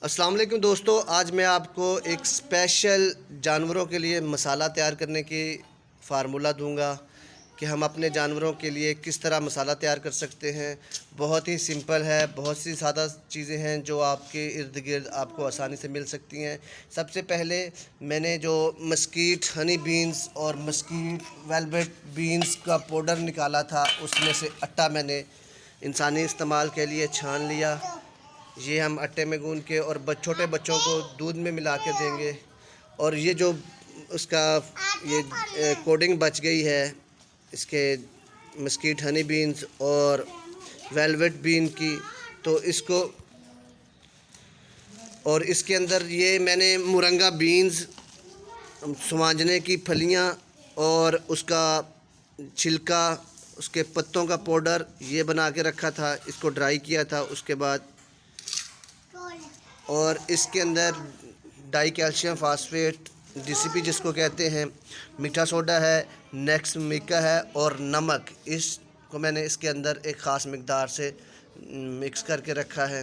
अस्सलाम वालेकुम दोस्तों, आज मैं आपको एक स्पेशल जानवरों के लिए मसाला तैयार करने की फार्मूला दूंगा कि हम अपने जानवरों के लिए किस तरह मसाला तैयार कर सकते हैं। बहुत ही सिंपल है, बहुत सी सादा चीज़ें हैं जो आपके इर्द गिर्द आपको आसानी से मिल सकती हैं। सबसे पहले मैंने जो मस्कीट हनी बीन्स और मस्कीट वेलवेट बीन्स का पाउडर निकाला था, उसमें से आटा मैंने इंसानी इस्तेमाल के लिए छान लिया। ये हम आटे में गूंद के और छोटे बच्चों को दूध में मिला के देंगे। और ये जो उसका ये कोडिंग बच गई है इसके मस्कीट हनी बीन्स और वेलवेट बीन की, तो इसको और इसके अंदर ये मैंने मुरंगा बीन्स, सुमांजने की फलियां और उसका छिलका, उसके पत्तों का पाउडर ये बना के रखा था। इसको ड्राई किया था उसके बाद, और इसके अंदर डाई कैल्शियम फास्फेट डीसीपी जिसको कहते हैं, मीठा सोडा है, नेक्स्ट मिका है और नमक। इसको मैंने इसके अंदर एक ख़ास मकदार से मिक्स करके रखा है।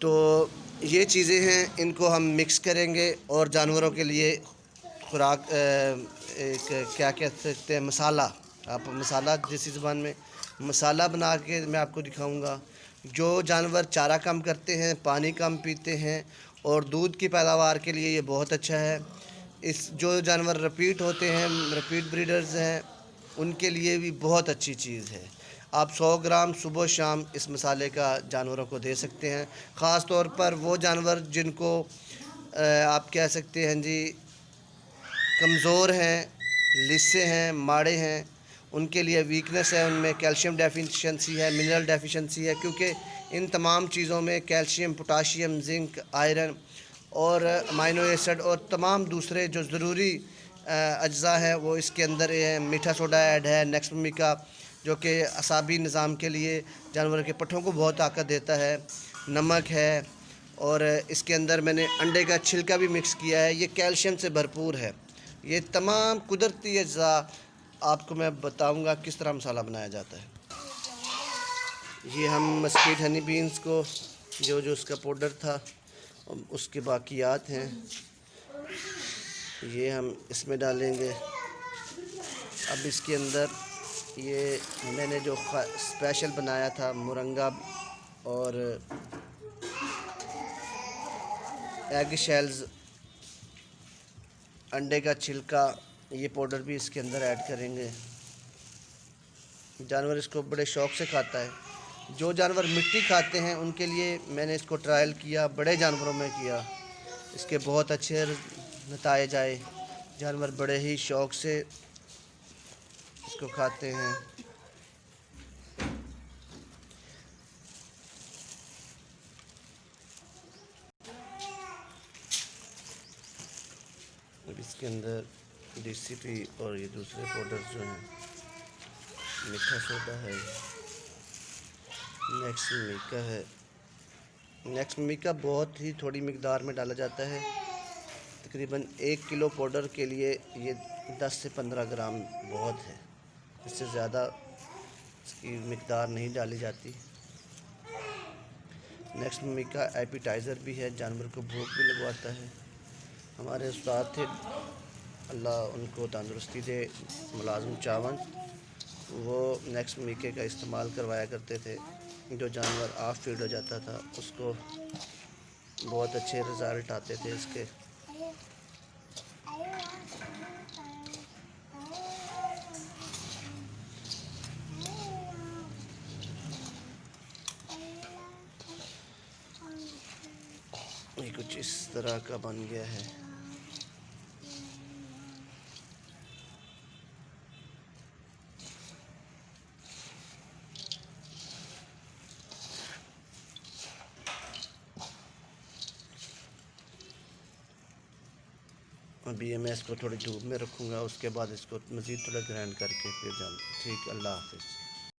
तो ये चीज़ें हैं, इनको हम मिक्स करेंगे और जानवरों के लिए खुराक एक क्या कह सकते हैं, मसाला, आप मसाला देसी ज़बान में मसाला बना के मैं आपको दिखाऊंगा। जो जानवर चारा कम करते हैं, पानी कम पीते हैं और दूध की पैदावार के लिए ये बहुत अच्छा है। इस जो जानवर रिपीट होते हैं, रिपीट ब्रीडर्स हैं, उनके लिए भी बहुत अच्छी चीज़ है। आप 100 ग्राम सुबह शाम इस मसाले का जानवरों को दे सकते हैं। ख़ास तौर पर वो जानवर जिनको आप कह सकते हैं जी कमज़ोर हैं, लिस्से हैं, माड़े हैं, उनके लिए वीकनेस है, उनमें कैल्शियम डेफिशिएंसी है, मिनरल डेफिशिएंसी है, क्योंकि इन तमाम चीज़ों में कैल्शियम, पोटाशियम, जिंक, आयरन और अमाइनो एसिड और तमाम दूसरे जो ज़रूरी अज्जा हैं वो इसके अंदर है। मीठा सोडा ऐड है, नेक्स्ट मिका जो कि असाबी निज़ाम के लिए जानवरों के पट्ठों को बहुत ताकत देता है, नमक है और इसके अंदर मैंने अंडे का छिलका भी मिक्स किया है। ये कैल्शियम से भरपूर है। ये तमाम कुदरती अज्जा आपको मैं बताऊंगा किस तरह मसाला बनाया जाता है। ये हम मस्कीट हनी बीन्स को जो जो उसका पाउडर था उसके बाकियात हैं, ये हम इसमें डालेंगे। अब इसके अंदर ये मैंने जो स्पेशल बनाया था मुरंगा और एग शेल्स, अंडे का छिलका, ये पाउडर भी इसके अंदर ऐड करेंगे। जानवर इसको बड़े शौक़ से खाता है। जो जानवर मिट्टी खाते हैं उनके लिए मैंने इसको ट्रायल किया, बड़े जानवरों में किया, इसके बहुत अच्छे नताइज आए। जानवर बड़े ही शौक़ से इसको खाते हैं। अब इसके अंदर डीसीपी और ये दूसरे पाउडर जो हैं, मीठा सोडा है, नेक्स्ट मिका है। नेक्स्ट मिका बहुत ही थोड़ी मिकदार में डाला जाता है। तकरीबन 1 किलो पाउडर के लिए ये 10 से 15 ग्राम बहुत है, इससे ज़्यादा इसकी मिकदार नहीं डाली जाती। नेक्स्ट मिका एपिटाइज़र भी है, जानवर को भूख भी लगवाता है। हमारे उस्ताद थे, अल्लाह उनको तंदुरुस्ती दे, मुलाजिम चावन, वो नेक्स्ट मिके का इस्तेमाल करवाया करते थे। जो जानवर ऑफ फीड हो जाता था उसको बहुत अच्छे रिज़ल्ट आते थे इसके। ये कुछ इस तरह का बन गया है। अभी मैं इसको थोड़ी धूप में रखूँगा, उसके बाद इसको मज़ीद थोड़ा ग्राइंड करके फिर जाऊँ। ठीक, अल्लाह हाफ़िज़।